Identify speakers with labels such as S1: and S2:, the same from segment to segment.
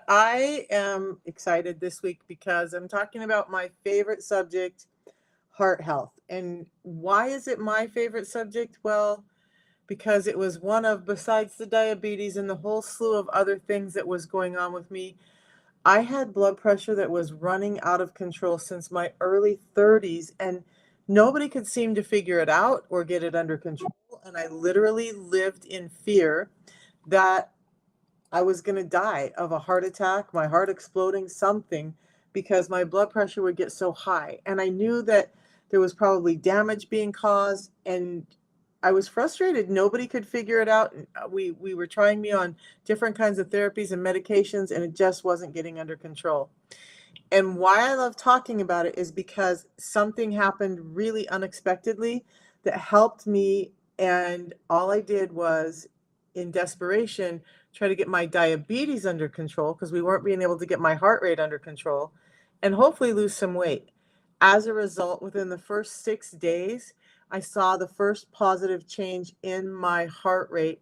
S1: I am excited this week because I'm talking about my favorite subject, heart health. And why is it my favorite subject? Well, because it was one of, besides the diabetes and the whole slew of other things that was going on with me, I had blood pressure that was running out of control since my early 30s, and nobody could seem to figure it out or get it under control. And I literally lived in fear that I was going to die of a heart attack, my heart exploding, something, because my blood pressure would get so high. And I knew that there was probably damage being caused, and I was frustrated. Nobody could figure it out. We were trying me on different kinds of therapies and medications, and it just wasn't getting under control. And why I love talking about it is because something happened really unexpectedly that helped me. And all I did was, in desperation, try to get my diabetes under control because we weren't being able to get my heart rate under control and hopefully lose some weight. As a result, within the first 6 days, I saw the first positive change in my heart rate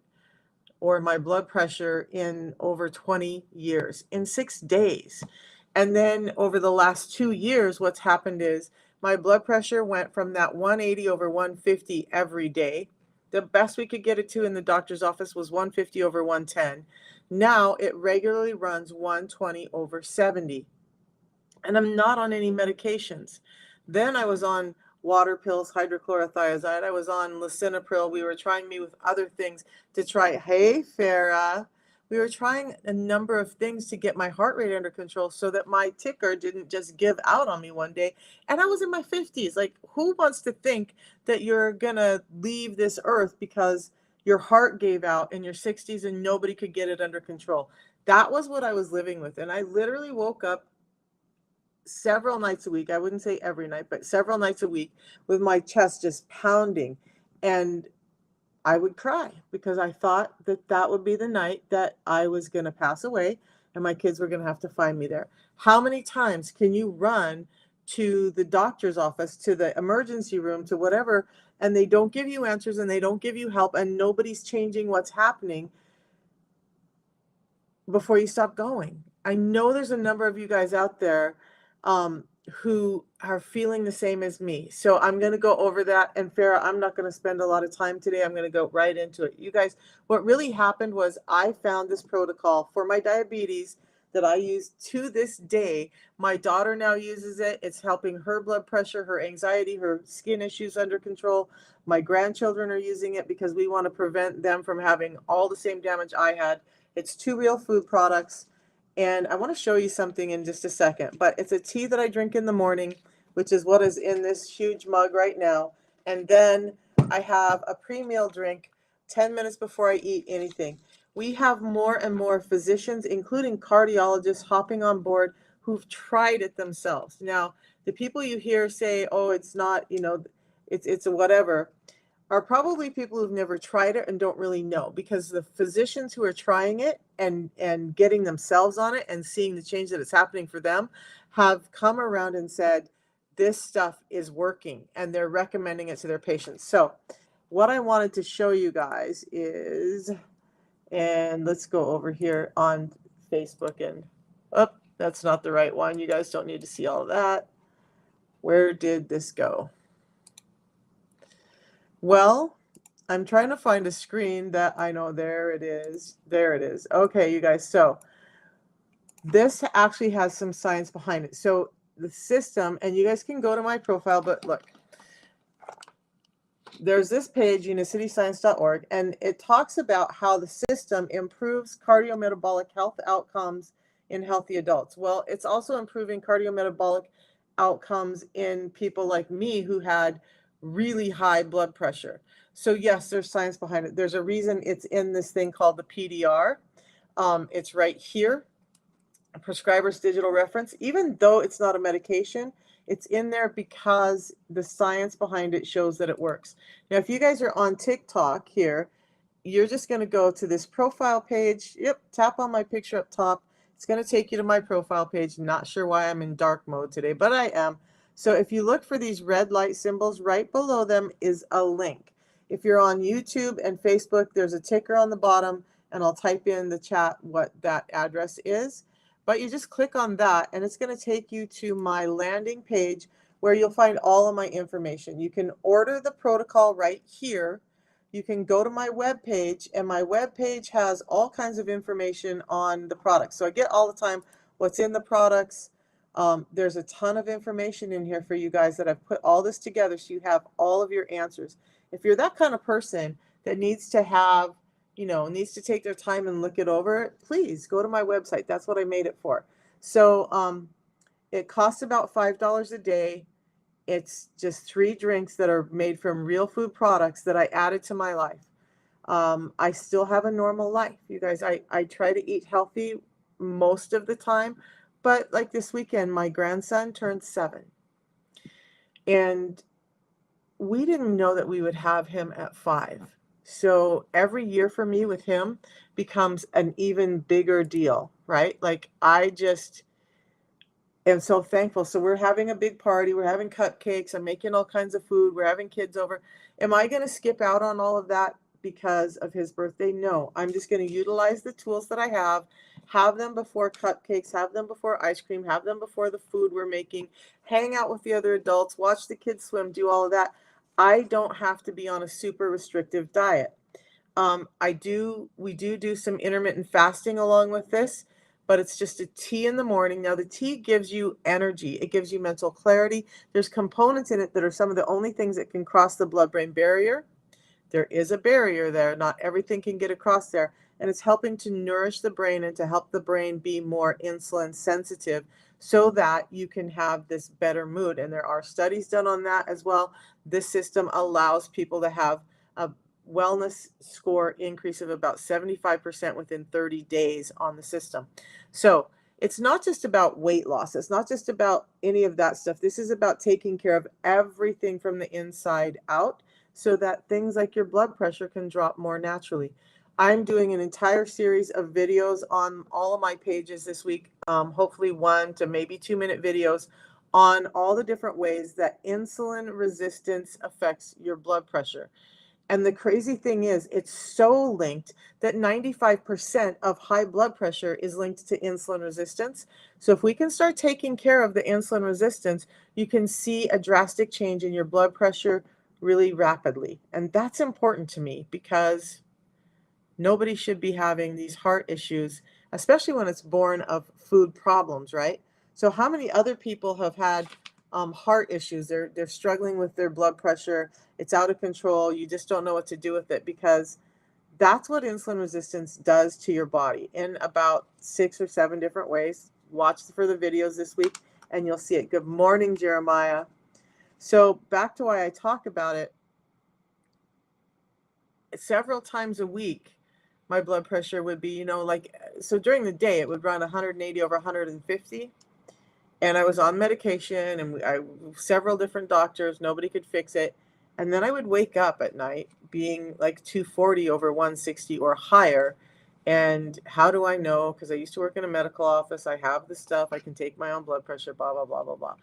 S1: or my blood pressure in over 20 years in 6 days. And then over the last 2 years, what's happened is my blood pressure went from that 180 over 150 every day. The best we could get it to in the doctor's office was 150 over 110. Now it regularly runs 120 over 70. And I'm not on any medications. Then I was on water pills, hydrochlorothiazide. I was on lisinopril. We were trying me with other things to try. Hey, Farah. We were trying a number of things to get my heart rate under control so that my ticker didn't just give out on me one day. And I was in my 50s. Like, who wants to think that you're going to leave this earth because your heart gave out in your 60s and nobody could get it under control? That was what I was living with. And I literally woke up several nights a week. I wouldn't say every night, but several nights a week with my chest just pounding. And I would cry because I thought that that would be the night that I was going to pass away and my kids were going to have to find me there. How many times can you run to the doctor's office, to the emergency room, to whatever, and they don't give you answers and they don't give you help and nobody's changing what's happening before you stop going? I know there's a number of you guys out there who are feeling the same as me. So I'm going to go over that. And Farah, I'm not going to spend a lot of time today. I'm going to go right into it. You guys, what really happened was I found this protocol for my diabetes that I use to this day. My daughter now uses it. It's helping her blood pressure, her anxiety, her skin issues under control. My grandchildren are using it because we want to prevent them from having all the same damage I had. It's 2 real food products. And I want to show you something in just a second, but it's a tea that I drink in the morning, which is what is in this huge mug right now. And then I have a pre-meal drink 10 minutes before I eat anything. We have more and more physicians, including cardiologists, hopping on board who've tried it themselves. Now, the people you hear say, oh, it's not, it's a whatever, are probably people who've never tried it and don't really know, because the physicians who are trying it and getting themselves on it and seeing the change that it's happening for them have come around and said this stuff is working and they're recommending it to their patients. So what I wanted to show you guys is, and let's go over here on Facebook, and oh, that's not the right one. You guys don't need to see all of that. Where did this go? Well, I'm trying to find a screen that I know. There it is. There it is. Okay, you guys. So this actually has some science behind it. So the system, and you guys can go to my profile, but look, there's this page, unicityscience.org, and it talks about how the system improves cardiometabolic health outcomes in healthy adults. Well, it's also improving cardiometabolic outcomes in people like me who had really high blood pressure. So yes, there's science behind it. There's a reason it's in this thing called the PDR. It's right here, prescriber's digital reference. Even though it's not a medication, it's in there because the science behind it shows that it works. Now, if you guys are on TikTok here, you're just going to go to this profile page. Yep, tap on my picture up top. It's going to take you to my profile page. Not sure why I'm in dark mode today, but I am. So if you look for these red light symbols, right below them is a link. If you're on YouTube and Facebook, there's a ticker on the bottom, and I'll type in the chat what that address is. but you just click on that and it's going to take you to my landing page where you'll find all of my information. You can order the protocol right here. You can go to my web page, and my web page has all kinds of information on the products. So I get all the time what's in the products. There's a ton of information in here for you guys that I've put all this together so you have all of your answers. If you're that kind of person that needs to have, needs to take their time and look it over, please go to my website. That's what I made it for. So it costs about $5 a day. It's just 3 drinks that are made from real food products that I added to my life. I still have a normal life, you guys. I try to eat healthy most of the time, but like this weekend, my grandson turned 7. And we didn't know that we would have him at 5. So every year for me with him becomes an even bigger deal, right? Like I just am so thankful. So we're having a big party. We're having cupcakes. I'm making all kinds of food. We're having kids over. Am I going to skip out on all of that because of his birthday? No, I'm just going to utilize the tools that I have them before cupcakes, have them before ice cream, have them before the food we're making, hang out with the other adults, watch the kids swim, do all of that. I don't have to be on a super restrictive diet. We do some intermittent fasting along with this, but it's just a tea in the morning. Now the tea gives you energy. It gives you mental clarity. There's components in it that are some of the only things that can cross the blood-brain barrier. There is a barrier there. Not everything can get across there. And it's helping to nourish the brain and to help the brain be more insulin sensitive so that you can have this better mood. And there are studies done on that as well. This system allows people to have a wellness score increase of about 75% within 30 days on the system. So it's not just about weight loss. It's not just about any of that stuff. This is about taking care of everything from the inside out so that things like your blood pressure can drop more naturally. I'm doing an entire series of videos on all of my pages this week, hopefully 1 to maybe 2-minute videos on all the different ways that insulin resistance affects your blood pressure. And the crazy thing is, it's so linked that 95% of high blood pressure is linked to insulin resistance. So if we can start taking care of the insulin resistance, you can see a drastic change in your blood pressure really rapidly. And that's important to me because nobody should be having these heart issues, especially when it's born of food problems, right? So how many other people have had heart issues? They're struggling with their blood pressure. It's out of control. You just don't know what to do with it because that's what insulin resistance does to your body in about 6 or 7 different ways. Watch for the videos this week and you'll see it. Good morning, Jeremiah. So back to why I talk about it. Several times a week, my blood pressure would be, so during the day it would run 180 over 150. And I was on medication and several different doctors, nobody could fix it. And then I would wake up at night being like 240 over 160 or higher. And how do I know? Because I used to work in a medical office. I have the stuff. I can take my own blood pressure, blah, blah, blah, blah, blah.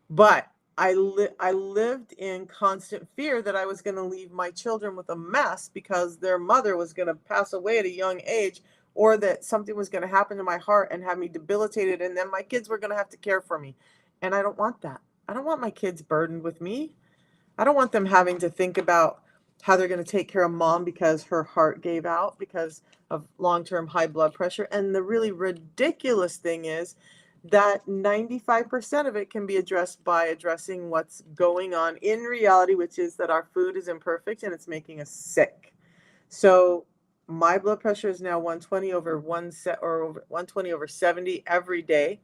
S1: But I lived in constant fear that I was going to leave my children with a mess because their mother was going to pass away at a young age, or that something was going to happen to my heart and have me debilitated, and then my kids were going to have to care for me. And I don't want that. I don't want my kids burdened with me. I don't want them having to think about how they're going to take care of mom because her heart gave out because of long-term high blood pressure. And the really ridiculous thing is that 95% of it can be addressed by addressing what's going on in reality, which is that our food is imperfect and it's making us sick. So my blood pressure is now 120 over 120 over 70 every day.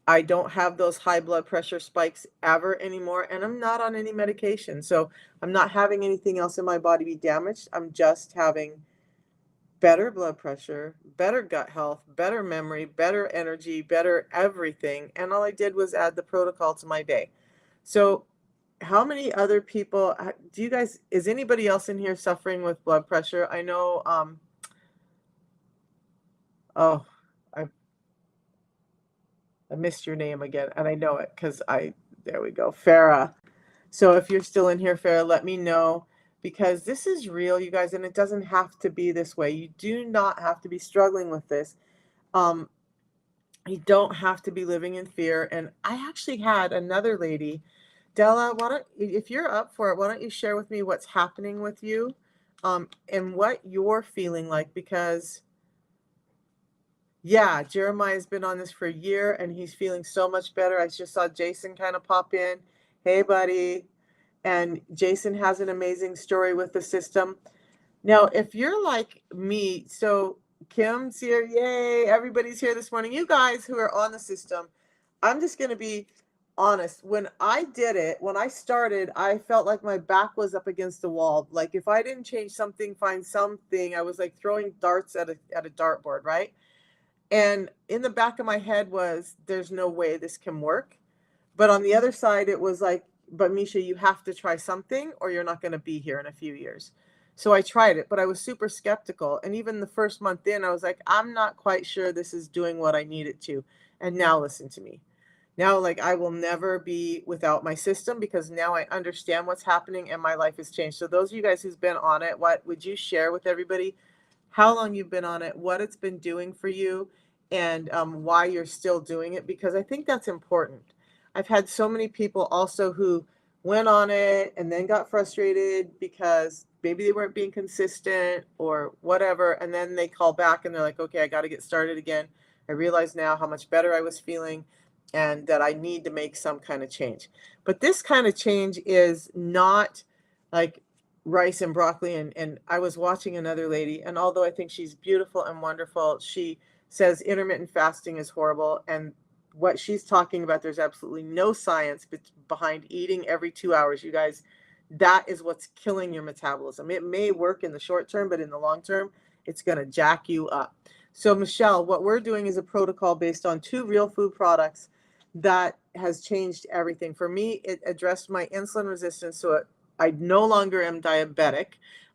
S1: I don't have those high blood pressure spikes ever anymore, and I'm not on any medication. So I'm not having anything else in my body be damaged. I'm just having better blood pressure, better gut health, better memory, better energy, better everything. And all I did was add the protocol to my day. So how many other people is anybody else in here suffering with blood pressure? I know, oh, I missed your name again, and I know it because there we go, Farah. So if you're still in here, Farah, let me know, because this is real, you guys, and it doesn't have to be this way. You do not have to be struggling with this. You don't have to be living in fear. And I actually had another lady, Della, why don't, if you're up for it, why don't you share with me what's happening with you, and what you're feeling like? Because yeah, Jeremiah's been on this for a year and he's feeling so much better. I just saw Jason kind of pop in. Hey, buddy. And Jason has an amazing story with the system. Now, if you're like me, so Kim's here, yay, everybody's here this morning. You guys who are on the system, I'm just going to be honest. When I did it, when I started, I felt like my back was up against the wall. Like if I didn't change something, find something, I was like throwing darts at a dartboard, right? And in the back of my head was, there's no way this can work. But on the other side, it was like, but Misha, you have to try something or you're not going to be here in a few years. So I tried it, but I was super skeptical. And even the first month in, I was like, I'm not quite sure this is doing what I need it to. And now listen to me. Now, like, I will never be without my system because now I understand what's happening and my life has changed. So those of you guys who's been on it, what would you share with everybody how long you've been on it, what it's been doing for you, and why you're still doing it, because I think that's important. I've had so many people also who went on it and then got frustrated because maybe they weren't being consistent or whatever. And then they call back and they're like, okay, I got to get started again. I realize now how much better I was feeling and that I need to make some kind of change. But this kind of change is not like rice and broccoli. And I was watching another lady, and although I think she's beautiful and wonderful, she says intermittent fasting is horrible. And what she's talking about, there's absolutely no science behind eating every 2 hours. You guys, that is what's killing your metabolism. It may work in the short term, but in the long term, it's going to jack you up. So, Michelle, what we're doing is a protocol based on 2 real food products that has changed everything. For me, it addressed my insulin resistance, so I no longer am diabetic.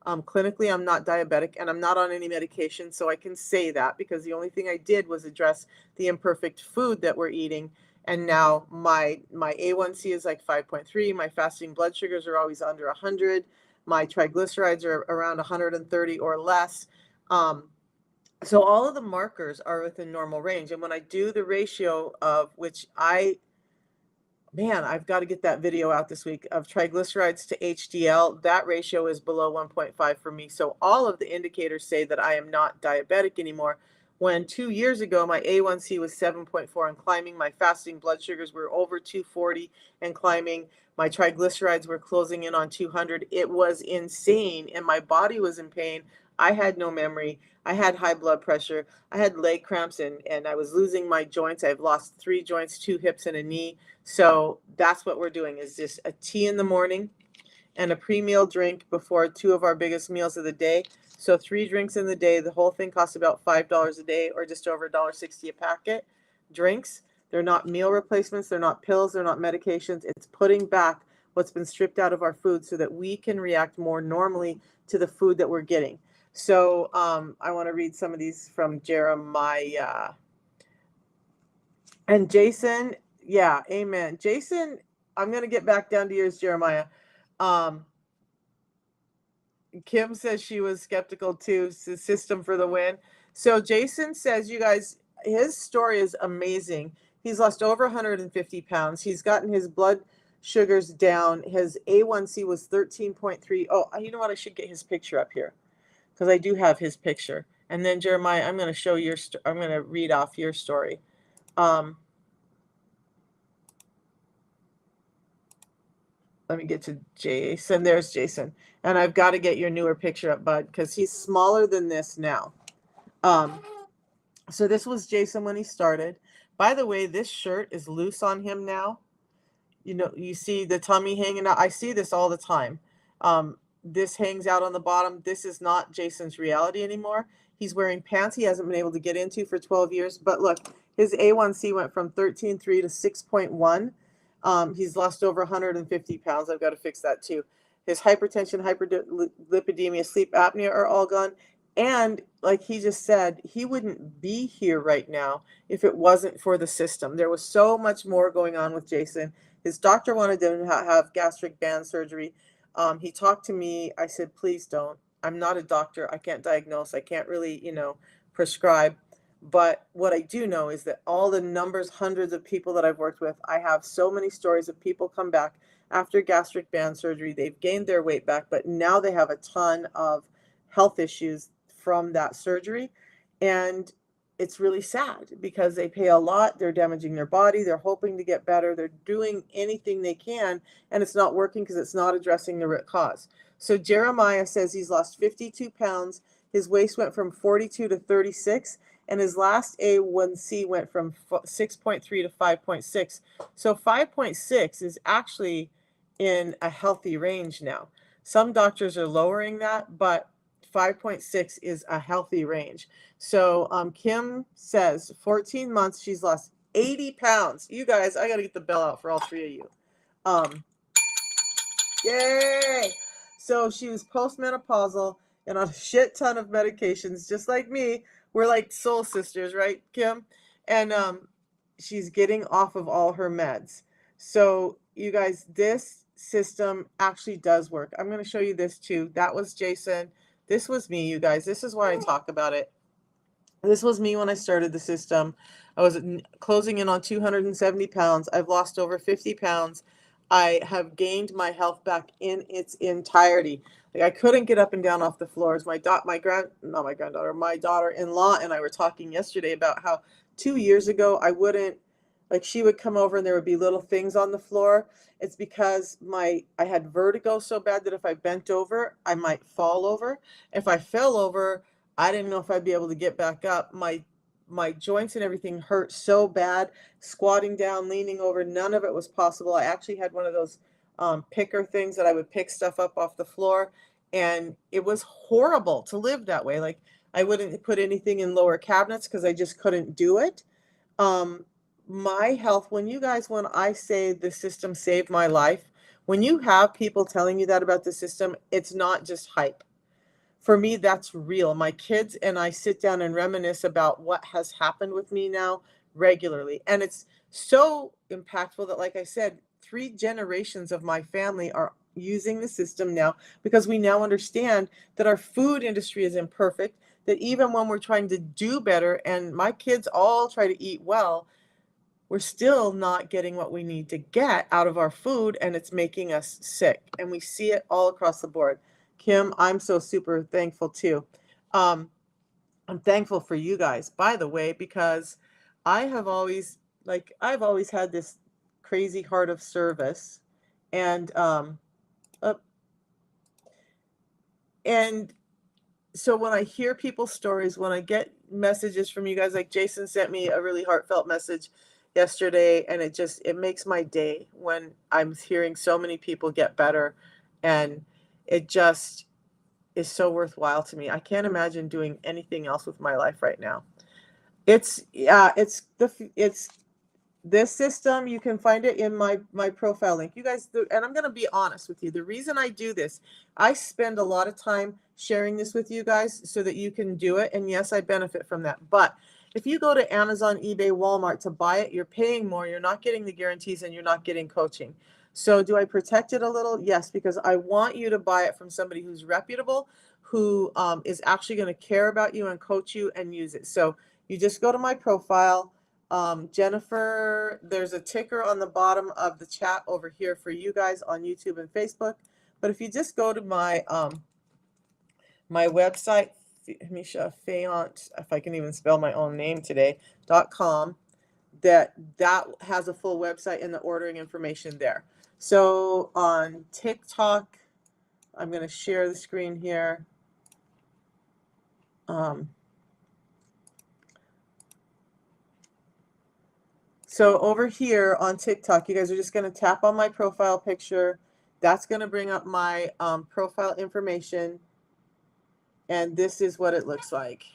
S1: Clinically, I'm not diabetic and I'm not on any medication, so I can say that because the only thing I did was address the imperfect food that we're eating. And now my A1C is like 5.3. My fasting blood sugars are always under 100. My triglycerides are around 130 or less. So all of the markers are within normal range. And when I do the ratio of which man, I've got to get that video out this week of triglycerides to HDL. That ratio is below 1.5 for me. So all of the indicators say that I am not diabetic anymore. When 2 years ago, my A1C was 7.4 and climbing, my fasting blood sugars were over 240 and climbing, my triglycerides were closing in on 200. It was insane, and my body was in pain. I had no memory. I had high blood pressure. I had leg cramps, and I was losing my joints. I've lost 3 joints, 2 hips, and a knee. So that's what we're doing is just a tea in the morning and a pre-meal drink before 2 of our biggest meals of the day. So 3 drinks in the day. The whole thing costs about $5 a day or just over $1.60 a packet. Drinks, they're not meal replacements, they're not pills, they're not medications. It's putting back what's been stripped out of our food so that we can react more normally to the food that we're getting. So I want to read some of these from Jeremiah. And Jason, yeah, amen. Jason, I'm going to get back down to yours, Jeremiah. Kim says she was skeptical too. System for the win. So Jason says, you guys, his story is amazing. He's lost over 150 pounds. He's gotten his blood sugars down. His A1C was 13.3. Oh, you know what? I should get his picture up here because I do have his picture. And then Jeremiah, I'm going to show your. I'm going to read off your story. Let me get to Jason. There's Jason. And I've got to get your newer picture up, bud, because he's smaller than this now. So this was Jason when he started. By the way, this shirt is loose on him now. You know, you see the tummy hanging out. I see this all the time. This hangs out on the bottom. This is not Jason's reality anymore. He's wearing pants he hasn't been able to get into for 12 years. But look, his A1C went from 13.3 to 6.1. He's lost over 150 pounds. I've got to fix that too. His hypertension, hyperlipidemia, sleep apnea are all gone. And like he just said, he wouldn't be here right now if it wasn't for the system. There was so much more going on with Jason. His doctor wanted him to have gastric band surgery. He talked to me. I said, please don't. I'm not a doctor. I can't diagnose. I can't really, prescribe. But what I do know is that all the numbers, hundreds of people that I've worked with, I have so many stories of people come back after gastric band surgery. They've gained their weight back, but now they have a ton of health issues from that surgery. And it's really sad because they pay a lot, they're damaging their body, they're hoping to get better, they're doing anything they can, and it's not working because it's not addressing the root cause. So Jeremiah says he's lost 52 pounds. His waist went from 42 to 36, and his last A1C went from 6.3 to 5.6. So 5.6 is actually in a healthy range now. Some doctors are lowering that, but 5.6 is a healthy range. So Kim says 14 months, she's lost 80 pounds. You guys, I got to get the bell out for all three of you. Yay! So she was postmenopausal and on a shit ton of medications, just like me. We're like soul sisters, right, Kim? And she's getting off of all her meds. So you guys, this system actually does work. I'm going to show you this too. That was Jason. This was me, you guys. This is why I talk about it. This was me when I started the system. I was closing in on 270 pounds. I've lost over 50 pounds. I have gained my health back in its entirety. Like I couldn't get up and down off the floors. My daughter-in-law and I were talking yesterday about how 2 years ago I wouldn't, like she would come over and there would be little things on the floor. It's because I had vertigo so bad that if I bent over, I might fall over. If I fell over, I didn't know if I'd be able to get back up. My joints and everything hurt so bad. Squatting down, leaning over, none of it was possible. I actually had one of those picker things that I would pick stuff up off the floor, and it was horrible to live that way. Like I wouldn't put anything in lower cabinets because I just couldn't do it. My health, when I say the system saved my life, when you have people telling you that about the system, it's not just hype. For me, that's real. My kids and I sit down and reminisce about what has happened with me now regularly. And it's so impactful that, like I said, 3 generations of my family are using the system now because we now understand that our food industry is imperfect, that even when we're trying to do better and my kids all try to eat well, we're still not getting what we need to get out of our food, and it's making us sick. And we see it all across the board. Kim, I'm so super thankful too. I'm thankful for you guys, by the way, because I've always had this crazy heart of service, and and so when I hear people's stories, when I get messages from you guys, like Jason sent me a really heartfelt message yesterday, and it makes my day when I'm hearing so many people get better, and it just is so worthwhile to me. I can't imagine doing anything else with my life right now. It's this system. You can find it in my profile link. You guys, and I'm going to be honest with you. The reason I do this, I spend a lot of time sharing this with you guys so that you can do it. And yes, I benefit from that. But if you go to Amazon, eBay, Walmart to buy it, you're paying more. You're not getting the guarantees and you're not getting coaching. So do I protect it a little? Yes, because I want you to buy it from somebody who's reputable, who is actually going to care about you and coach you and use it. So you just go to my profile. Jennifer, there's a ticker on the bottom of the chat over here for you guys on YouTube and Facebook. But if you just go to my my website, Misha Fayant, if I can even spell my own name today, .com, that has a full website and the ordering information there. So on TikTok, I'm going to share the screen here. So over here on TikTok, you guys are just going to tap on my profile picture. That's going to bring up my profile information. And this is what it looks like.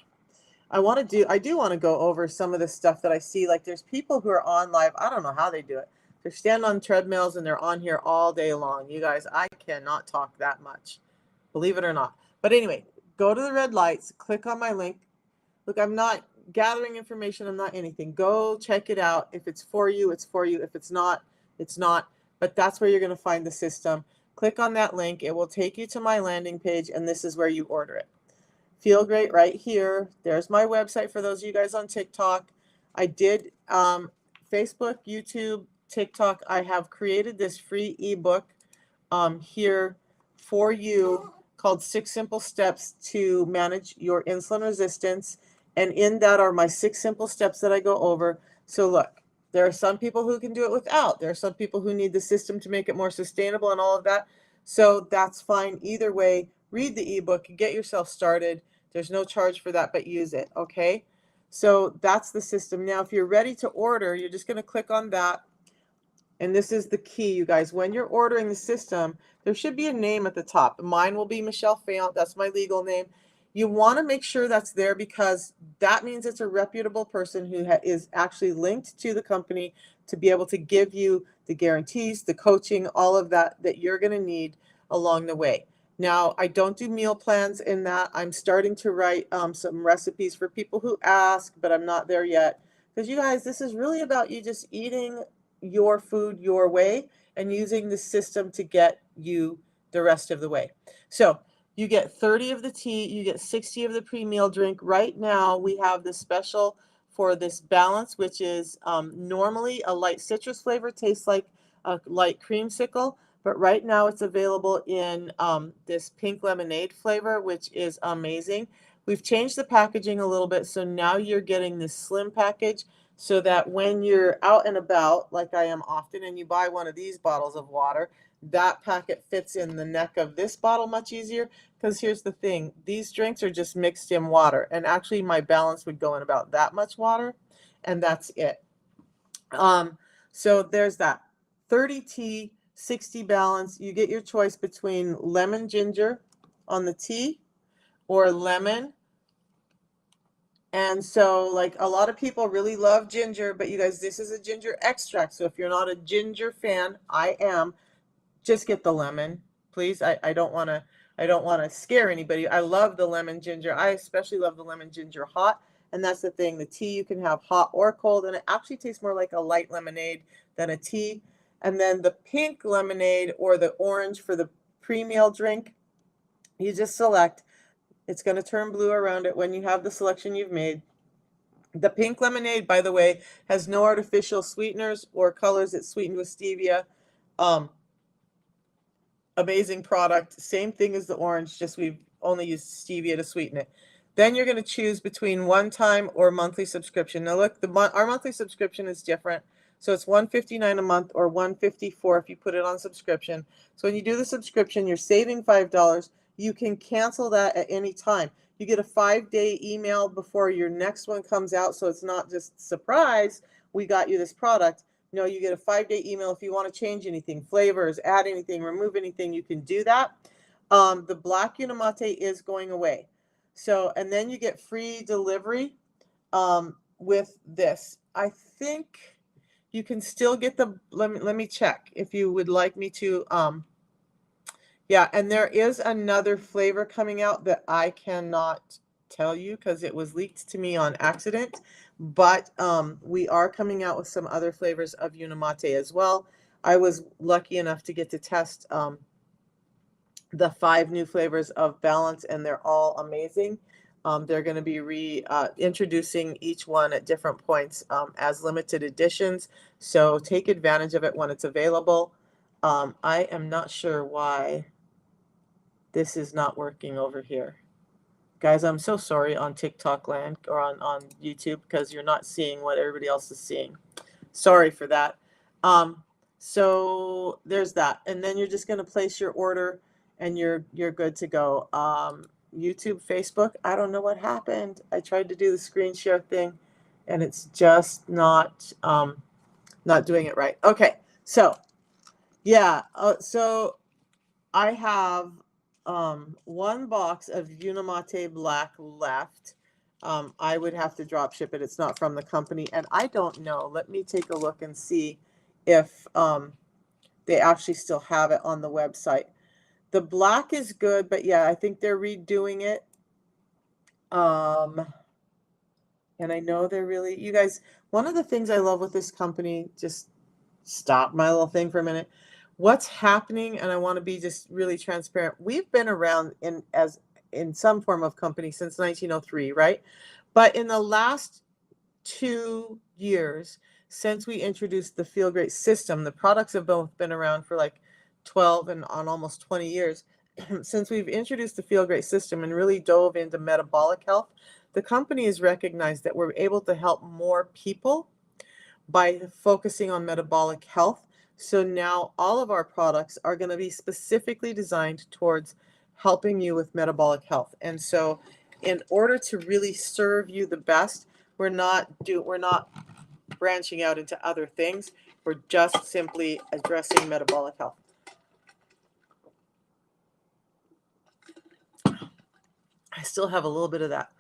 S1: I do want to go over some of the stuff that I see. Like there's people who are on live. I don't know how they do it. They're standing on treadmills and they're on here all day long. You guys, I cannot talk that much, believe it or not. But anyway, go to the red lights, click on my link. Look, I'm not gathering information. I'm not anything. Go check it out. If it's for you, it's for you. If it's not, it's not. But that's where you're going to find the system. Click on that link. It will take you to my landing page, and this is where you order it. Feel Great right here. There's my website for those of you guys on TikTok. I did Facebook, YouTube, TikTok. I have created this free ebook here for you called 6 Simple Steps to Manage Your Insulin Resistance. And in that are my 6 simple steps that I go over. So look, there are some people who can do it without. There are some people who need the system to make it more sustainable and all of that. So that's fine. Either way, read the ebook, get yourself started. There's no charge for that, but use it, okay? So that's the system. Now, if you're ready to order, you're just going to click on that. And this is the key, you guys. When you're ordering the system, there should be a name at the top. Mine will be Michelle Fayant. That's my legal name. You want to make sure that's there because that means it's a reputable person who is actually linked to the company to be able to give you the guarantees, the coaching, all of that you're going to need along the way. Now, I don't do meal plans in that. I'm starting to write some recipes for people who ask, but I'm not there yet. Because you guys, this is really about you just eating your food your way and using the system to get you the rest of the way. So you get 30 of the tea, you get 60 of the pre-meal drink. Right now we have the special for this balance, which is normally a light citrus flavor, tastes like a light creamsicle, but right now it's available in this pink lemonade flavor, which is amazing. We've changed the packaging a little bit, so now you're getting this slim package so that when you're out and about, like I am often, and you buy one of these bottles of water, that packet fits in the neck of this bottle much easier. Because here's the thing, these drinks are just mixed in water, and actually my balance would go in about that much water, and that's it. So there's that. 30 tea, 60 balance. You get your choice between lemon ginger on the tea or lemon. And so, like, a lot of people really love ginger, but you guys, this is a ginger extract. So if you're not a ginger fan, I am, just get the lemon, please. I don't want to scare anybody. I love the lemon ginger. I especially love the lemon ginger hot. And that's the thing. The tea you can have hot or cold, and it actually tastes more like a light lemonade than a tea. And then the pink lemonade or the orange for the pre-meal drink, you just select. It's going to turn blue around it when you have the selection you've made. The pink lemonade, by the way, has no artificial sweeteners or colors. It's sweetened with stevia. Amazing product. Same thing as the orange, just we've only used stevia to sweeten it. Then you're going to choose between one-time or monthly subscription. Now look, our monthly subscription is different. So it's $159 a month or $154 if you put it on subscription. So when you do the subscription, you're saving $5. You can cancel that at any time. You get a 5-day email before your next one comes out. So it's not just surprise, we got you this product. No, you get a 5-day email if you want to change anything, flavors, add anything, remove anything, you can do that. The black Unamate is going away. So, and then you get free delivery with this. I think you can still get the, let me check if you would like me to. Yeah, and there is another flavor coming out that I cannot tell you because it was leaked to me on accident. But we are coming out with some other flavors of Unamate as well. I was lucky enough to get to test the 5 new flavors of Balance, and they're all amazing. They're going to be introducing each one at different points as limited editions. So take advantage of it when it's available. I am not sure why this is not working over here. Guys, I'm so sorry on TikTok land or on YouTube because you're not seeing what everybody else is seeing. Sorry for that. So there's that. And then you're just going to place your order and you're good to go. YouTube, Facebook, I don't know what happened. I tried to do the screen share thing and it's just not doing it right. Okay, so yeah, so I have 1 box of Unamate Black left. I would have to drop ship it. It's not from the company, and I don't know. Let me take a look and see if they actually still have it on the website. The black is good, but yeah, I think they're redoing it. And I know they're really, you guys, one of the things I love with this company, just stop my little thing for a minute. What's happening, and I want to be just really transparent. We've been around as in some form of company since 1903, right? But in the last 2 years, since we introduced the Feel Great system, the products have both been around for like 12 and on almost 20 years. Since we've introduced the Feel Great system and really dove into metabolic health, the company has recognized that we're able to help more people by focusing on metabolic health. So now all of our products are going to be specifically designed towards helping you with metabolic health. And so in order to really serve you the best, we're not branching out into other things. We're just simply addressing metabolic health. I still have a little bit of that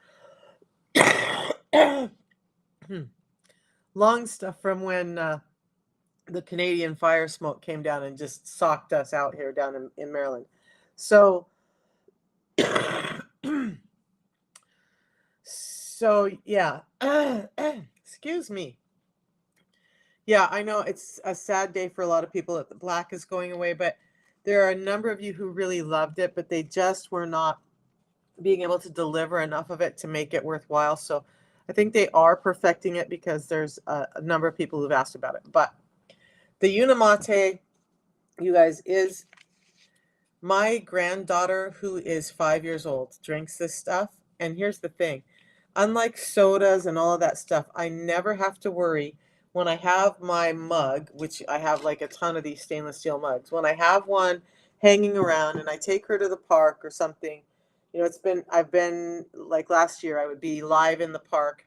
S1: lung stuff from when the Canadian fire smoke came down and just socked us out here down in Maryland. So, yeah, excuse me. Yeah, I know it's a sad day for a lot of people that the black is going away, but there are a number of you who really loved it, but they just were not being able to deliver enough of it to make it worthwhile. So I think they are perfecting it because there's a number of people who've asked about it. But the Unimate, you guys, is my granddaughter, who is 5 years old, drinks this stuff. And here's the thing. Unlike sodas and all of that stuff, I never have to worry when I have my mug, which I have like a ton of these stainless steel mugs. When I have one hanging around and I take her to the park or something, I've been like last year, I would be live in the park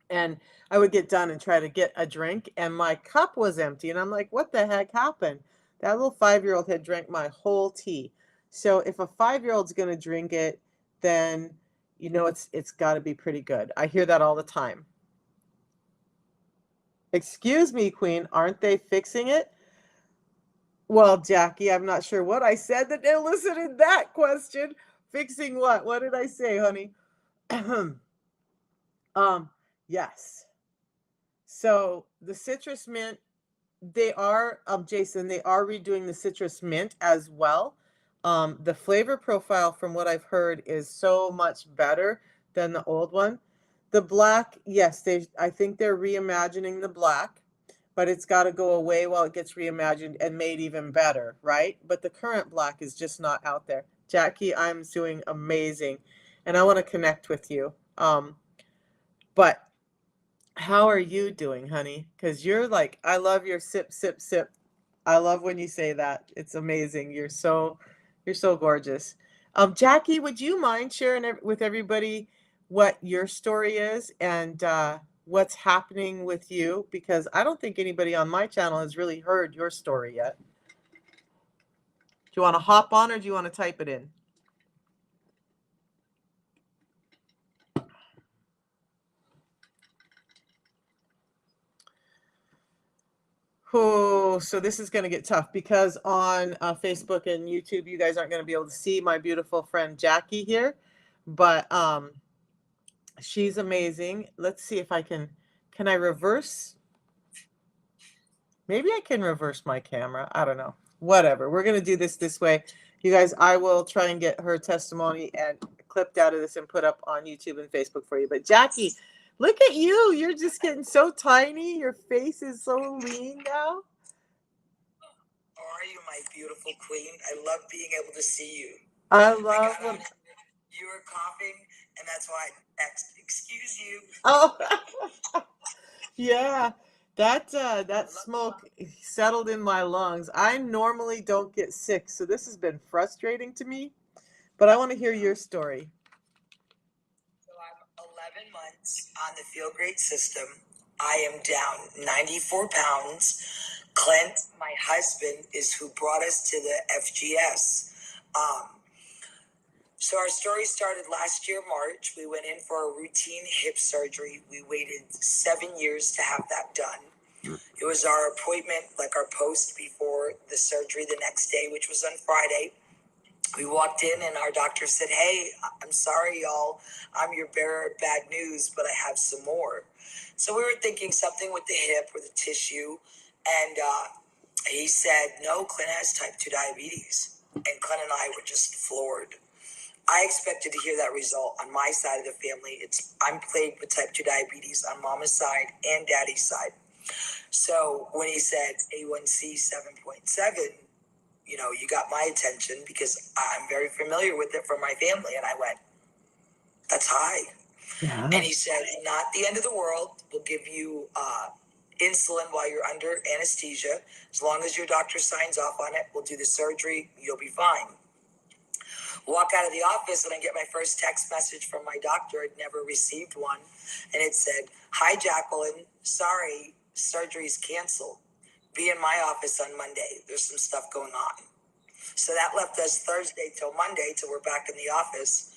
S1: and I would get done and try to get a drink and my cup was empty. And I'm like, what the heck happened? That little 5-year-old had drank my whole tea. So if a 5-year-old's going to drink it, then it's got to be pretty good. I hear that all the time. Excuse me, Queen, aren't they fixing it? Well, Jackie, I'm not sure what I said that elicited that question. Fixing what? What did I say, honey? Yes. So the citrus mint, they are, Jason, they are redoing the citrus mint as well. The flavor profile, from what I've heard, is so much better than the old one. The black, yes, I think they're reimagining the black, but it's got to go away while it gets reimagined and made even better, right? But the current black is just not out there. Jackie, I'm doing amazing, and I want to connect with you. But how are you doing, honey? Because you're like, I love your sip, sip, sip. I love when you say that. It's amazing. You're so gorgeous. Jackie, would you mind sharing with everybody what your story is and what's happening with you? Because I don't think anybody on my channel has really heard your story yet. Do you want to hop on or do you want to type it in? Oh, so this is going to get tough because on Facebook and YouTube, you guys aren't going to be able to see my beautiful friend Jackie here, but she's amazing. Let's see if I can I reverse? Maybe I can reverse my camera. I don't know. Whatever. We're going to do this way. You guys, I will try and get her testimony and clipped out of this and put up on YouTube and Facebook for you. But Jackie, look at you. You're just getting so tiny. Your face is so lean now.
S2: How are you, my beautiful queen? I love being able to see you.
S1: I love when
S2: you were coughing, and that's why I text, excuse you.
S1: Oh, yeah. That smoke settled in my lungs. I normally don't get sick, so this has been frustrating to me. But I want to hear your story.
S2: So I'm 11 months on the Feel Great system. I am down 94 pounds. Clint, my husband, is who brought us to the FGS. So our story started last year, March. We went in for a routine hip surgery. We waited 7 years to have that done. It was our appointment, like our post before the surgery the next day, which was on Friday. We walked in and our doctor said, hey, I'm sorry, y'all. I'm your bearer of bad news, but I have some more. So we were thinking something with the hip or the tissue. And he said, no, Clint has type 2 diabetes. And Clint and I were just floored. I expected to hear that result on my side of the family. I'm plagued with type 2 diabetes on mama's side and daddy's side. So when he said A1C 7.7, you got my attention because I'm very familiar with it from my family. And I went, that's high.
S1: Yeah.
S2: And he said, not the end of the world. We'll give you insulin while you're under anesthesia. As long as your doctor signs off on it, we'll do the surgery. You'll be fine. Walk out of the office and I get my first text message from my doctor. I'd never received one. And it said, hi, Jacqueline. Sorry, surgery's canceled. Be in my office on Monday. There's some stuff going on. So that left us Thursday till Monday till we're back in the office.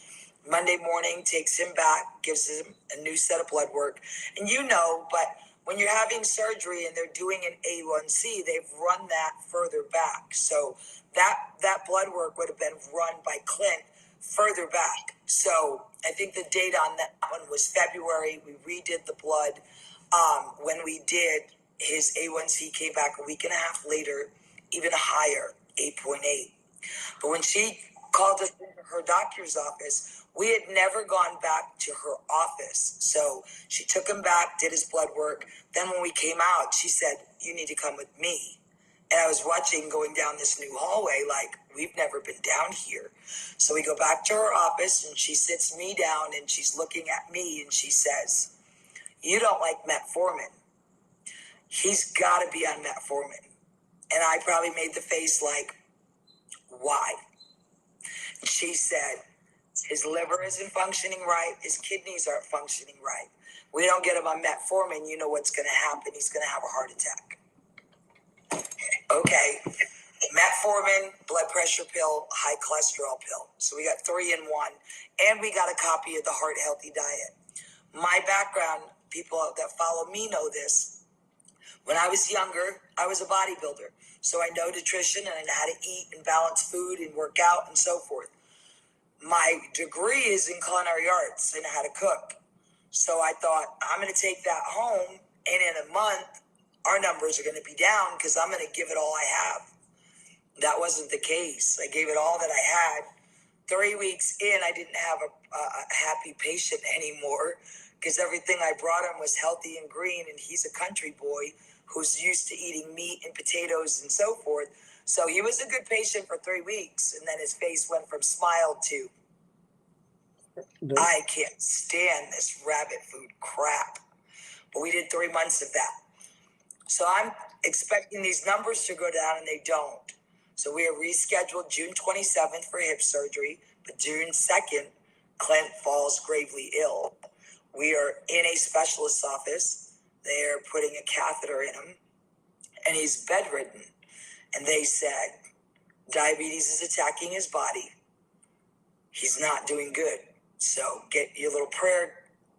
S2: Monday morning takes him back, gives him a new set of blood work. And but when you're having surgery and they're doing an A1C, they've run that further back. So that blood work would have been run by Clint further back. So I think the date on that one was February. We redid the blood. When we did, his A1C came back a week and a half later, even higher, 8.8. But when she called us into her doctor's office, we had never gone back to her office. So she took him back, did his blood work. Then when we came out, she said, you need to come with me. And I was watching going down this new hallway, like, we've never been down here. So we go back to her office and she sits me down and she's looking at me and she says, you don't like metformin. He's got to be on metformin. And I probably made the face like, why? She said, his liver isn't functioning right. His kidneys aren't functioning right. We don't get him on metformin. You know what's going to happen. He's going to have a heart attack. Okay. Metformin, blood pressure pill, high cholesterol pill. So we got 3 in 1. And we got a copy of the Heart Healthy Diet. My background, people that follow me know this. When I was younger, I was a bodybuilder. So I know nutrition and I know how to eat and balance food and work out and so forth. My degree is in culinary arts and how to cook. So I thought, I'm going to take that home, and in a month, our numbers are going to be down because I'm going to give it all I have. That wasn't the case. I gave it all that I had. 3 weeks in, I didn't have a happy patient anymore because everything I brought him was healthy and green, and he's a country boy who's used to eating meat and potatoes and so forth. So he was a good patient for 3 weeks, and then his face went from smile to, I can't stand this rabbit food crap. But we did 3 months of that. So I'm expecting these numbers to go down, and they don't. So we are rescheduled June 27th for hip surgery, but June 2nd, Clint falls gravely ill. We are in a specialist's office. They are putting a catheter in him, and he's bedridden. And they said, diabetes is attacking his body. He's not doing good. So get your little prayer,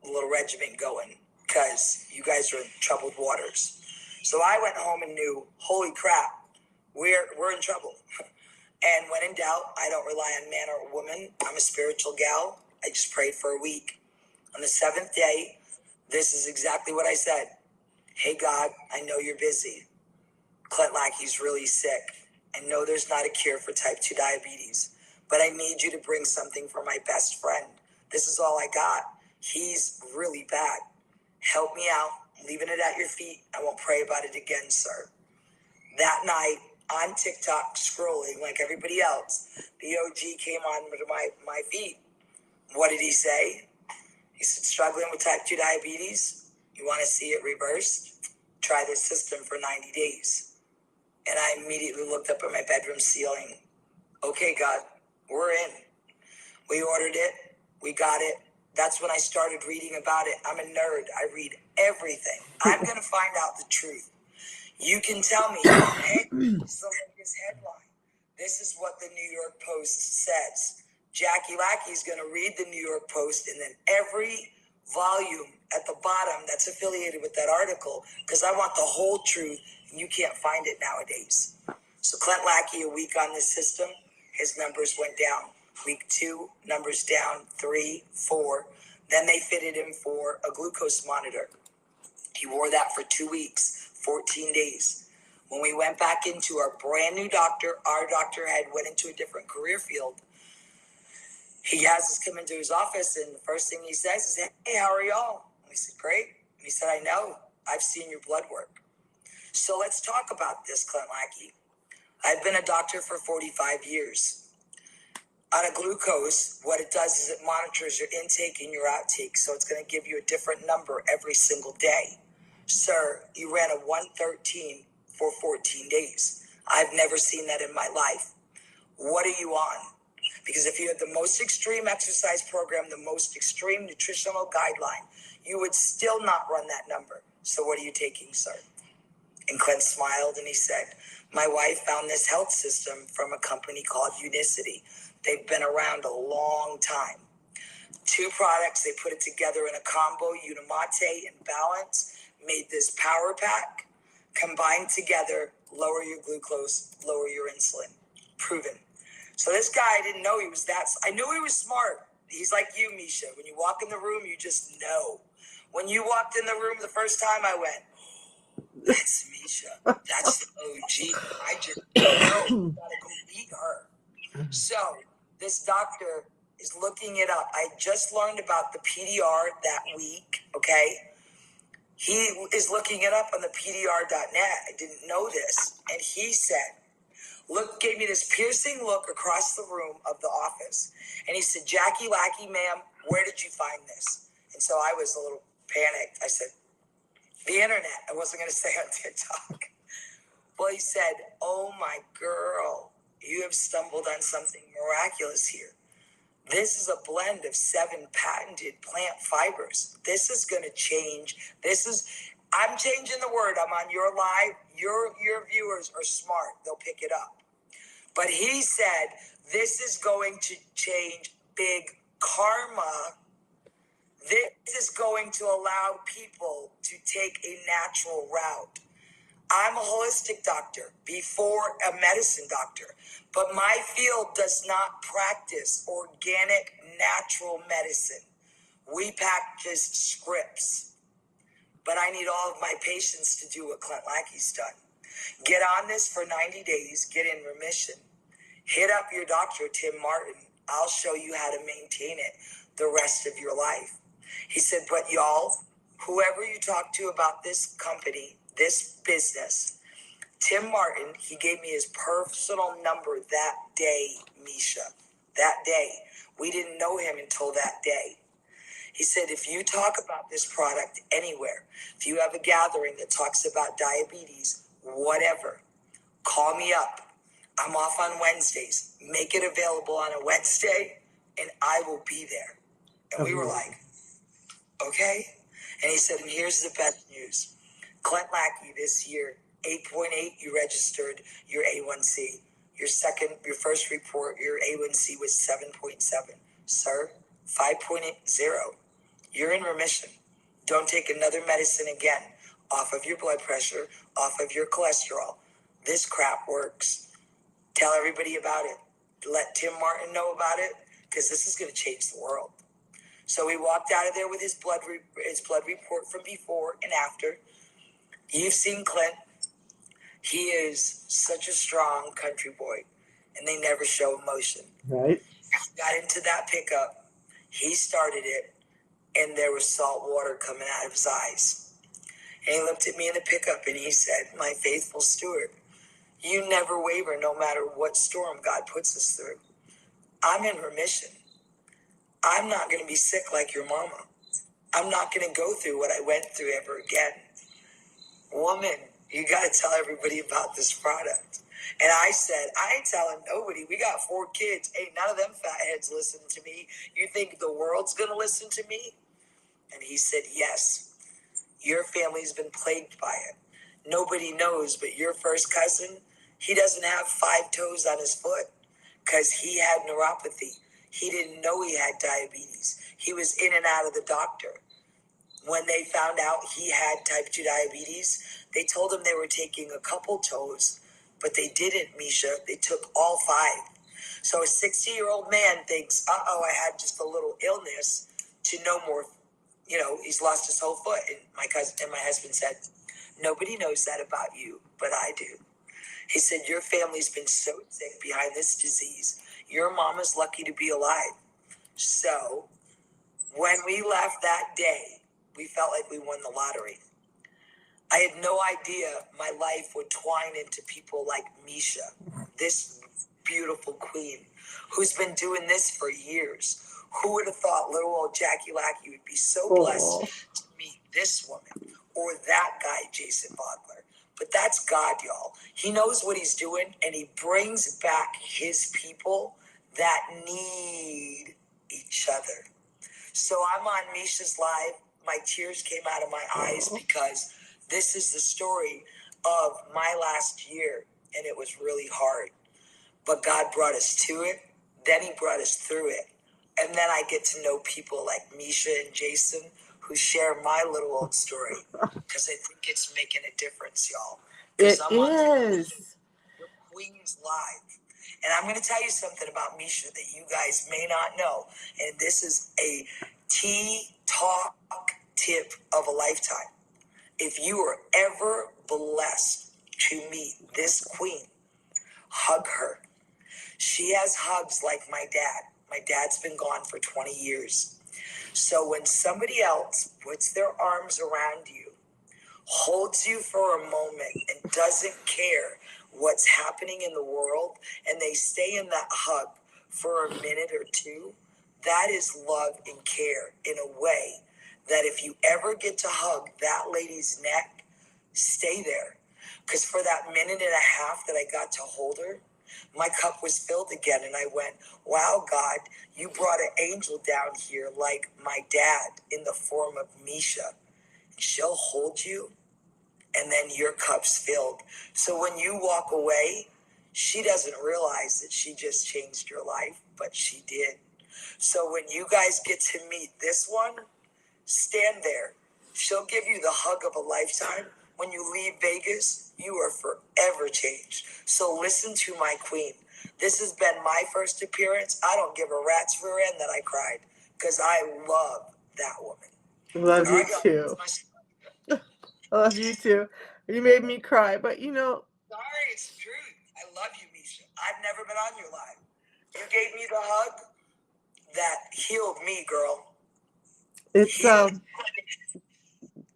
S2: little regimen going, because you guys are in troubled waters. So I went home and knew, holy crap, we're in trouble. And when in doubt, I don't rely on man or woman. I'm a spiritual gal. I just prayed for a week. On the 7th day, this is exactly what I said. Hey, God, I know you're busy. Clint Lackey's really sick. I know there's not a cure for type 2 diabetes, but I need you to bring something for my best friend. This is all I got. He's really bad. Help me out. I'm leaving it at your feet. I won't pray about it again, sir. That night, on TikTok, scrolling like everybody else, the OG came on to my feed. What did he say? He said, struggling with type 2 diabetes? You want to see it reversed? Try this system for 90 days. And I immediately looked up at my bedroom ceiling. Okay, God, we're in. We ordered it. We got it. That's when I started reading about it. I'm a nerd. I read everything. I'm going to find out the truth. You can tell me, hey, it's the latest headline. This is what the New York Post says. Jackie Lackey's going to read the New York Post, and then every volume at the bottom that's affiliated with that article, because I want the whole truth, and you can't find it nowadays. So Clint Lackey, a week on this system, his numbers went down. Week 2, numbers down, 3, 4. Then they fitted him for a glucose monitor. He wore that for 2 weeks, 14 days. When we went back into our brand new doctor, our doctor had went into a different career field. He has us come into his office, and the first thing he says is, "Hey, how are y'all?" And we said, "Great." And he said, "I know. I've seen your blood work. So let's talk about this, Clint Lackey. I've been a doctor for 45 years. On a glucose, what it does is it monitors your intake and your outtake, so it's going to give you a different number every single day. Sir, you ran a 113 for 14 days. I've never seen that in my life. What are you on? Because if you had the most extreme exercise program, the most extreme nutritional guideline, you would still not run that number. So what are you taking, sir?" And Clint smiled and he said, "My wife found this health system from a company called Unicity. They've been around a long time. 2 products, they put it together in a combo, Unimate and Balance, made this power pack. Combined together, lower your glucose, lower your insulin. Proven." So this guy, I didn't know he was that. I knew he was smart. He's like you, Misha. When you walk in the room, you just know. When you walked in the room the first time, I went, "That's Misha. That's the OG. I just know. Gotta go beat her." So this doctor is looking it up. I just learned about the PDR that week. Okay. He is looking it up on the PDR.net. I didn't know this. And he said, gave me this piercing look across the room of the office. And he said, "Jackie Lackey, ma'am, where did you find this?" And so I was a little panicked. I said, "The internet." I wasn't going to say on TikTok. Well, he said, "Oh, my girl, you have stumbled on something miraculous here. This is a blend of 7 patented plant fibers. This is going to change. I'm changing the word. I'm on your live. Your viewers are smart. They'll pick it up." But he said, "This is going to change big karma. This is going to allow people to take a natural route." I'm a holistic doctor before a medicine doctor, but my field does not practice organic, natural medicine. We practice scripts, but I need all of my patients to do what Clint Lackey's done. Get on this for 90 days, get in remission. Hit up your doctor, Tim Martin. I'll show you how to maintain it the rest of your life. He said, "But y'all, whoever you talk to about this company, this business, Tim Martin," he gave me his personal number that day, Misha. That day. We didn't know him until that day. He said, "If you talk about this product anywhere, if you have a gathering that talks about diabetes, whatever, call me up. I'm off on Wednesdays. Make it available on a Wednesday, and I will be there." And we were like, "Okay." And he said, "And here's the best news. Clint Lackey this year, 8.8, you registered your A1C. Your first report, your A1C was 7.7. Sir, 5.0. You're in remission. Don't take another medicine again. Off of your blood pressure, off of your cholesterol. This crap works. Tell everybody about it. Let Tim Martin know about it, because this is going to change the world." So we walked out of there with his blood report from before and after. You've seen Clint. He is such a strong country boy, and they never show emotion.
S1: Right.
S2: Got into that pickup. He started it, and there was salt water coming out of his eyes. And he looked at me in the pickup, and he said, "My faithful steward, you never waver no matter what storm God puts us through. I'm in remission. I'm not going to be sick like your mama. I'm not going to go through what I went through ever again. Woman, you got to tell everybody about this product." And I said, "I ain't telling nobody. We got 4 kids. Ain't none of them fatheads listen to me. You think the world's going to listen to me?" And he said, "Yes, your family's been plagued by it. Nobody knows, but your first cousin, he doesn't have 5 toes on his foot because he had neuropathy. He didn't know he had diabetes. He was in and out of the doctor. When they found out he had type 2 diabetes, they told him they were taking a couple toes, but they didn't, Misha. They took all 5. So a 60-year-old man thinks, I had just a little illness, to no more, he's lost his whole foot." And my husband said, "Nobody knows that about you, but I do." He said, "Your family's been so sick behind this disease. Your mama's lucky to be alive. So when we left that day, we felt like we won the lottery. I had no idea my life would twine into people like Misha, this beautiful queen who's been doing this for years. Who would have thought little old Jackie Lackey would be so blessed to meet this woman or that guy, Jason Vogler? But that's God, y'all. He knows what he's doing, and he brings back his people that need each other. So I'm on Misha's live. My tears came out of my eyes because this is the story of my last year, and it was really hard. But God brought us to it. Then he brought us through it. And then I get to know people like Misha and Jason who share my little old story because I think it's making a difference, y'all.
S1: It
S2: I'm
S1: is.
S2: The Queen's Live. And I'm going to tell you something about Misha that you guys may not know. And this is a tea talk tip of a lifetime. If you are ever blessed to meet this queen, hug her. She has hugs like my dad. My dad's been gone for 20 years. So when somebody else puts their arms around you, holds you for a moment, and doesn't care what's happening in the world, and they stay in that hug for a minute or two, that is love and care in a way that if you ever get to hug that lady's neck, stay there. Because for that minute and a half that I got to hold her, my cup was filled again, and I went, wow, God, you brought an angel down here like my dad in the form of Misha. She'll hold you, and then your cup's filled. So when you walk away, she doesn't realize that she just changed your life, but she did. So when you guys get to meet this one, stand there. She'll give you the hug of a lifetime. When you leave Vegas, you are forever changed. So listen to my queen. This has been my first appearance. I don't give a rat's rear end that I cried because I love that woman.
S1: Love you too. I love you too. You made me cry, but you know.
S2: Sorry, it's the truth. I love you, Misha. I've never been on your live. You gave me the hug that healed me, girl.
S1: It's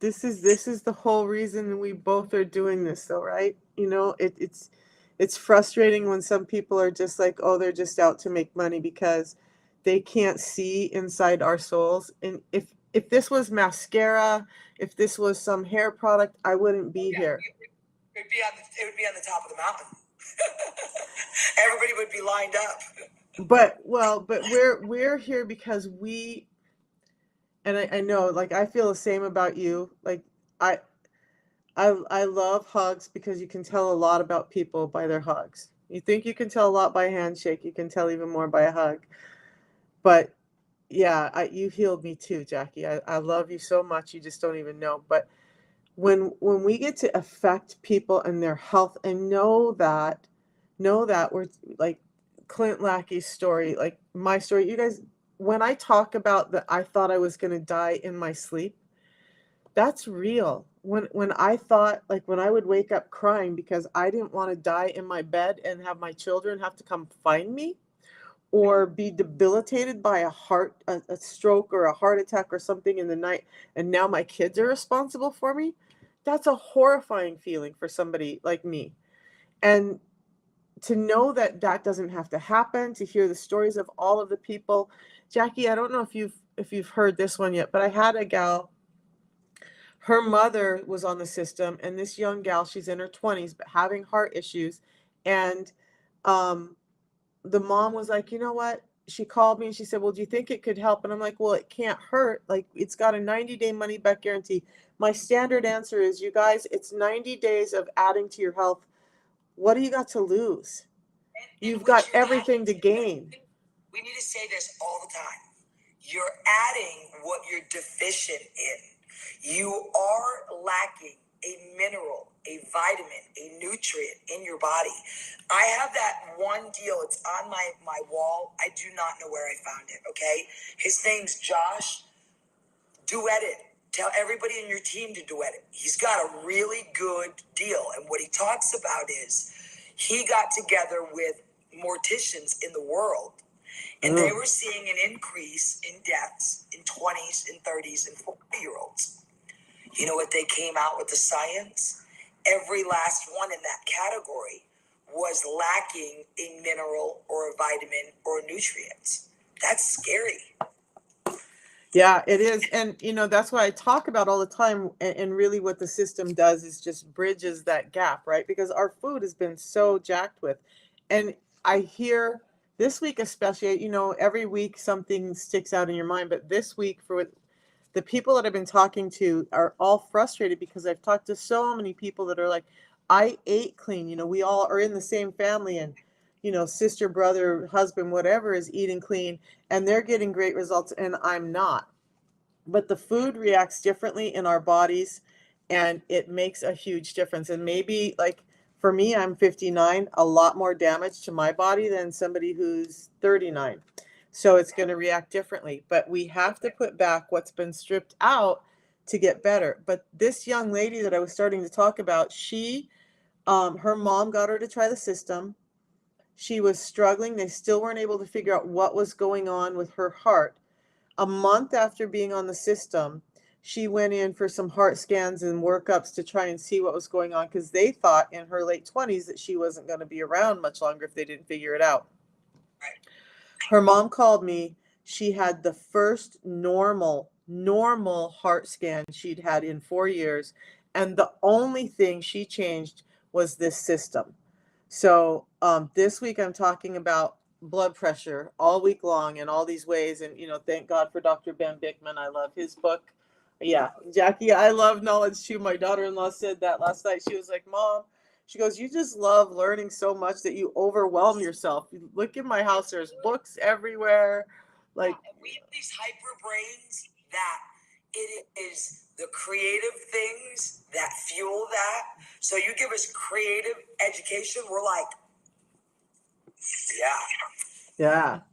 S1: this is the whole reason we both are doing this, though, right? You know, it's frustrating when some people are just like, oh, they're just out to make money because they can't see inside our souls. And if this was mascara, if this was some hair product, I wouldn't be here.
S2: It would be on the top of the mountain. Everybody would be lined up.
S1: But we're here because and I know, like, I feel the same about you. Like, I I love hugs because you can tell a lot about people by their hugs. You think you can tell a lot by a handshake, you can tell even more by a hug. But yeah, you healed me too, Jackie. I love you so much, you just don't even know. But when we get to affect people and their health and know that we're like Clint Lackey's story, like my story, you guys, when I talk about that I thought I was going to die in my sleep, that's real. When I thought, like, when I would wake up crying because I didn't want to die in my bed and have my children have to come find me or be debilitated by a stroke or a heart attack or something in the night, and now my kids are responsible for me, that's a horrifying feeling for somebody like me. And to know that that doesn't have to happen, to hear the stories of all of the people. Jackie, I don't know if you've heard this one yet, but I had a gal, her mother was on the system, and this young gal, she's in her 20s but having heart issues, and um the mom was like, you know what? She called me and she said, well, do you think it could help? And I'm like, well, it can't hurt. Like, it's got a 90-day money back guarantee. My standard answer is, you guys, it's 90 days of adding to your health. What do you got to lose? You've got everything to gain.
S2: We need to say this all the time. You're adding what you're deficient in. You are lacking a mineral, a vitamin, a nutrient in your body. I have that one deal. It's on my wall. I do not know where I found it, okay? His name's Josh. Duet it. Tell everybody in your team to duet it. He's got a really good deal. And what he talks about is he got together with morticians in the world, And they were seeing an increase in deaths in 20s and 30s and 40-year-olds. You know what they came out with the science? Every last one in that category was lacking a mineral or a vitamin or nutrients. That's scary.
S1: Yeah, it is. And, that's why I talk about all the time. And really what the system does is just bridges that gap, right? Because our food has been so jacked with. And I hear this week, especially, every week something sticks out in your mind. But this week, for the people that I've been talking to, are all frustrated because I've talked to so many people that are like, I ate clean. We all are in the same family, and, sister, brother, husband, whatever is eating clean, and they're getting great results, and I'm not. But the food reacts differently in our bodies, and it makes a huge difference. And maybe, like, for me, I'm 59, a lot more damage to my body than somebody who's 39. So it's going to react differently. But we have to put back what's been stripped out to get better. But this young lady that I was starting to talk about, her mom got her to try the system. She was struggling. They still weren't able to figure out what was going on with her heart. A month after being on the system, she went in for some heart scans and workups to try and see what was going on, because they thought in her late 20s that she wasn't going to be around much longer if they didn't figure it out. Her mom called me. She had the first normal heart scan she'd had in 4 years. And the only thing she changed was this system. So this week I'm talking about blood pressure all week long in all these ways. And, thank God for Dr. Ben Bickman. I love his book. Yeah, Jackie, I love knowledge too. My daughter-in-law said that last night. She was like, Mom, she goes, you just love learning so much that you overwhelm yourself. You look in my house, there's books everywhere. Like,
S2: and we have these hyper brains that it is the creative things that fuel that. So you give us creative education, we're like,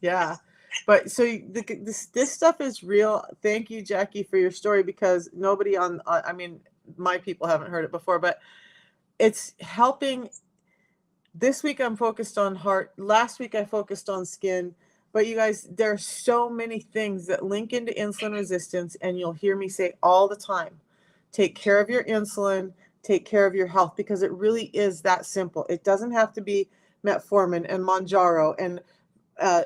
S1: yeah. But so this stuff is real. Thank you, Jackie, for your story, because nobody I mean, my people haven't heard it before, but it's helping. This week I'm focused on heart. Last week I focused on skin. But you guys, there are so many things that link into insulin resistance, and you'll hear me say all the time, take care of your insulin, take care of your health, because it really is that simple. It doesn't have to be metformin and Mounjaro and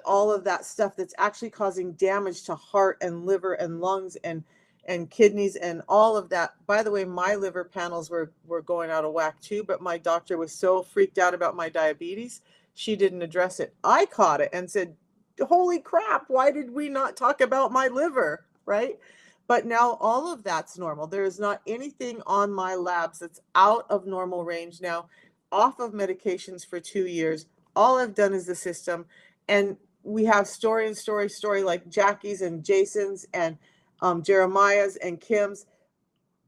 S1: all of that stuff that's actually causing damage to heart and liver and lungs and kidneys and all of that. By the way, my liver panels were going out of whack too, but my doctor was so freaked out about my diabetes, she didn't address it. I caught it and said, holy crap, why did we not talk about my liver, right? But now all of that's normal. There is not anything on my labs that's out of normal range now, off of medications for 2 years. All I've done is the system. And we have story like Jackie's and Jason's and Jeremiah's and Kim's,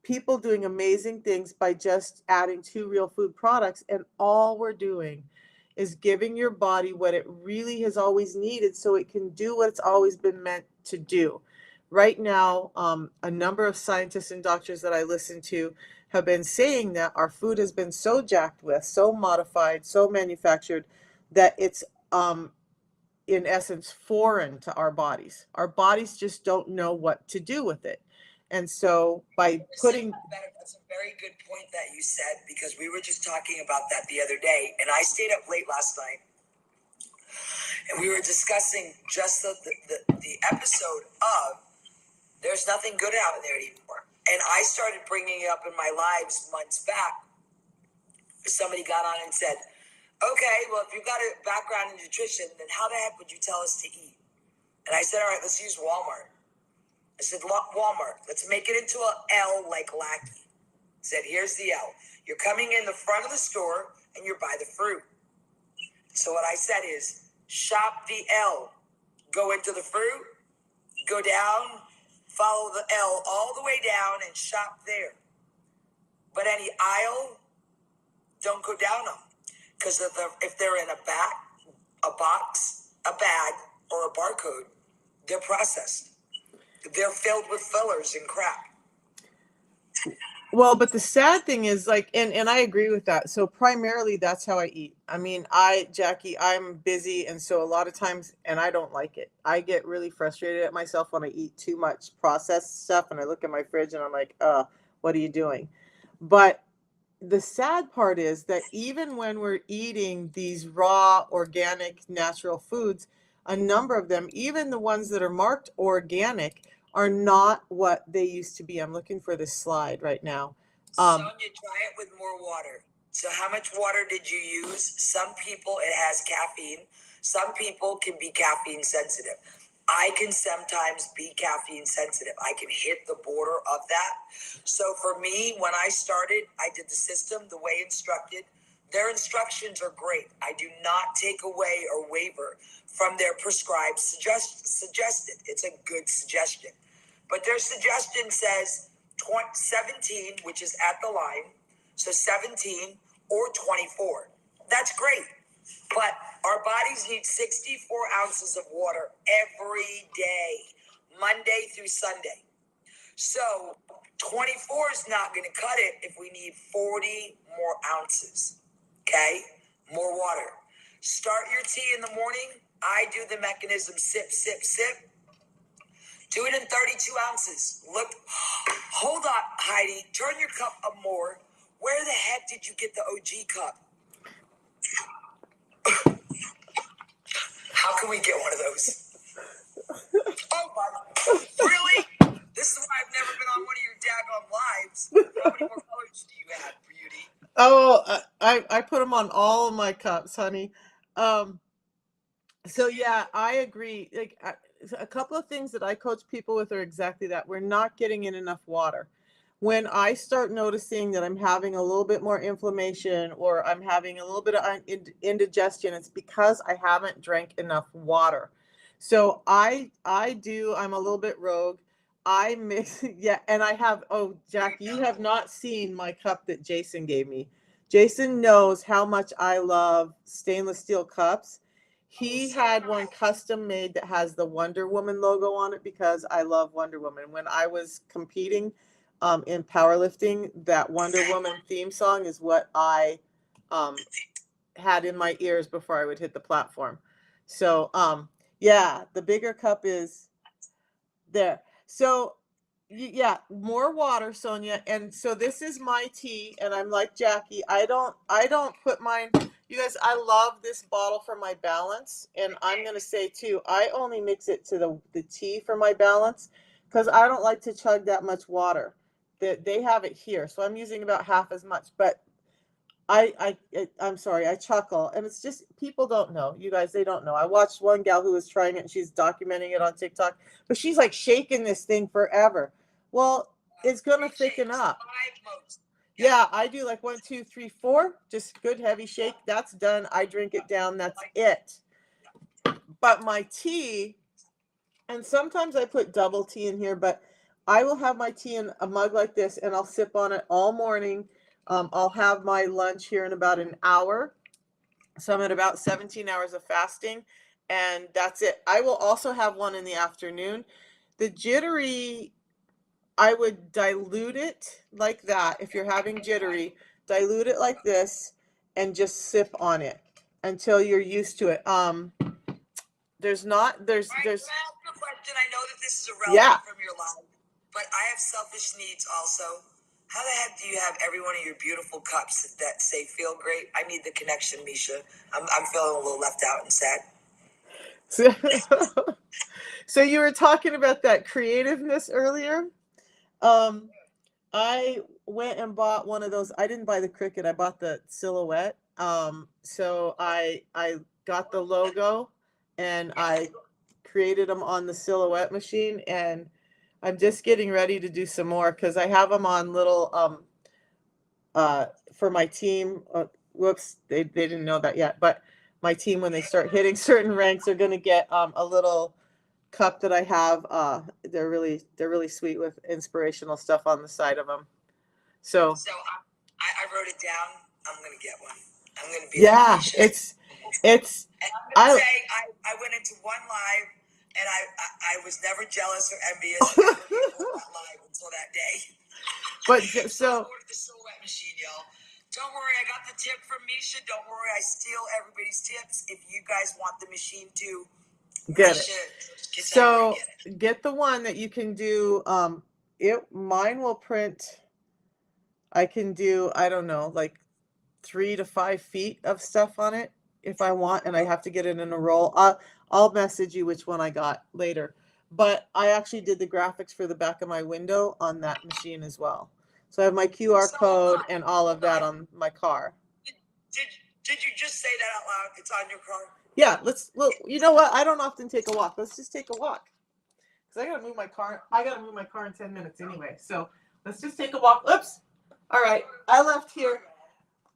S1: people doing amazing things by just adding 2 real food products. And all we're doing is giving your body what it really has always needed so it can do what it's always been meant to do. Right now, a number of scientists and doctors that I listen to have been saying that our food has been so jacked with, so modified, so manufactured, that it's in essence foreign to our bodies. Our bodies just don't know what to do with it. And so by putting...
S2: That's a very good point that you said, because we were just talking about that the other day, and I stayed up late last night, and we were discussing just the episode of There's Nothing Good Out There Anymore. And I started bringing it up in my lives months back. Somebody got on and said, okay, well, if you've got a background in nutrition, then how the heck would you tell us to eat? And I said, all right, let's use Walmart. I said, Walmart, let's make it into an L like Lackey. I said, here's the L. You're coming in the front of the store and you're by the fruit. So what I said is, shop the L. Go into the fruit, go down, follow the L all the way down and shop there. But any aisle, don't go down them. Because if they're in a box, a bag, or a barcode, they're processed. They're filled with fillers and crap.
S1: Well, but the sad thing is like, and I agree with that. So primarily that's how I eat. I mean, Jackie, I'm busy, and so a lot of times, and I don't like it. I get really frustrated at myself when I eat too much processed stuff, and I look at my fridge and I'm like, what are you doing? But the sad part is that even when we're eating these raw, organic, natural foods, a number of them, even the ones that are marked organic, are not what they used to be. I'm looking for this slide right now.
S2: Sonia, try it with more water. So how much water did you use? Some people, it has caffeine. Some people can be caffeine sensitive. I can sometimes be caffeine sensitive. I can hit the border of that. So for me, when I started, I did the system the way instructed. Their instructions are great. I do not take away or waver from their prescribed suggested. It's a good suggestion. But their suggestion says 17, which is at the line. So 17 or 24. That's great. But our bodies need 64 ounces of water every day, Monday through Sunday. So 24 is not going to cut it if we need 40 more ounces. Okay? More water. Start your tea in the morning. I do the mechanism sip, sip, sip. Do it in 32 ounces. Look, hold on, Heidi. Turn your cup up more. Where the heck did you get the OG cup? How can we get one of those? Oh my, really? This is why I've never been on one of your daggone lives. How many more colors do you have, Beauty?
S1: Oh, I put them on all of my cups, honey. So yeah, I agree. Like a couple of things that I coach people with are exactly that. We're not getting in enough water. When I start noticing that I'm having a little bit more inflammation or I'm having a little bit of indigestion, it's because I haven't drank enough water. So I'm a little bit rogue. I mix, yeah, and I have, oh, Jack, you have not seen my cup that Jason gave me. Jason knows how much I love stainless steel cups. He had one custom made that has the Wonder Woman logo on it because I love Wonder Woman. When I was competing in powerlifting, that Wonder Woman theme song is what I had in my ears before I would hit the platform. So yeah, the bigger cup is there. So yeah, more water, Sonia. And so this is my tea, and I'm like Jackie. I don't put mine. You guys, I love this bottle for my balance, and I'm gonna say too, I only mix it to the tea for my balance because I don't like to chug that much water. That they have it here, so I'm using about half as much. But I'm sorry, I chuckle, and it's just people don't know. You guys, they don't know. I watched one gal who was trying it, and she's documenting it on TikTok, but she's like shaking this thing forever. Well, it's gonna thicken up. Yeah, I do like 1, 2, 3, 4, just good heavy shake. That's done. I drink it down. That's it. But my tea, and sometimes I put double tea in here, but I will have my tea in a mug like this, and I'll sip on it all morning. I'll have my lunch here in about an hour. So I'm at about 17 hours of fasting, and that's it. I will also have one in the afternoon. The jittery, I would dilute it like that. If you're having jittery, dilute it like this and just sip on it until you're used to it. There's not, there's,
S2: All right,
S1: there's,
S2: can I ask you a question? I know that this is
S1: yeah.
S2: irrelevant from your life, but I have selfish needs also. How the heck do you have every one of your beautiful cups that say feel great? I need the connection, Misha. I'm feeling a little left out and sad.
S1: So, so you were talking about that creativeness earlier. Um, I went and bought one of those. I didn't buy the Cricut. I bought the Silhouette. So I got the logo and I created them on the Silhouette machine, and I'm just getting ready to do some more because I have them on little for my team. Whoops, they didn't know that yet, but my team, when they start hitting certain ranks, are going to get a little cup that I have. They're really sweet with inspirational stuff on the side of them. So
S2: I wrote it down. I'm gonna get one. I'm gonna be
S1: yeah,
S2: like
S1: it's
S2: And I'm gonna say I went into one live and I was never jealous or envious of other people in that live until that day.
S1: But
S2: So
S1: so
S2: I ordered the Silhouette machine, y'all. Don't worry, I got the tip from Misha. Don't worry, I steal everybody's tips. If you guys want the machine too,
S1: get it.
S2: Misha,
S1: So get the one that you can do. Mine will print. I can do, I don't know, like 3 to 5 feet of stuff on it if I want, and I have to get it in a roll. I'll message you which one I got later. But I actually did the graphics for the back of my window on that machine as well. So I have my QR
S2: So,
S1: code and all of that on my car.
S2: Did you just say that out loud? It's on your car?
S1: Yeah, well, you know what? I don't often take a walk. Let's just take a walk. Because I gotta move my car. I gotta move my car in 10 minutes anyway. So let's just take a walk. Oops. All right. I left here.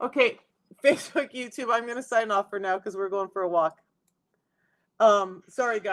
S1: Okay. Facebook, YouTube, I'm gonna sign off for now because we're going for a walk. Sorry guys.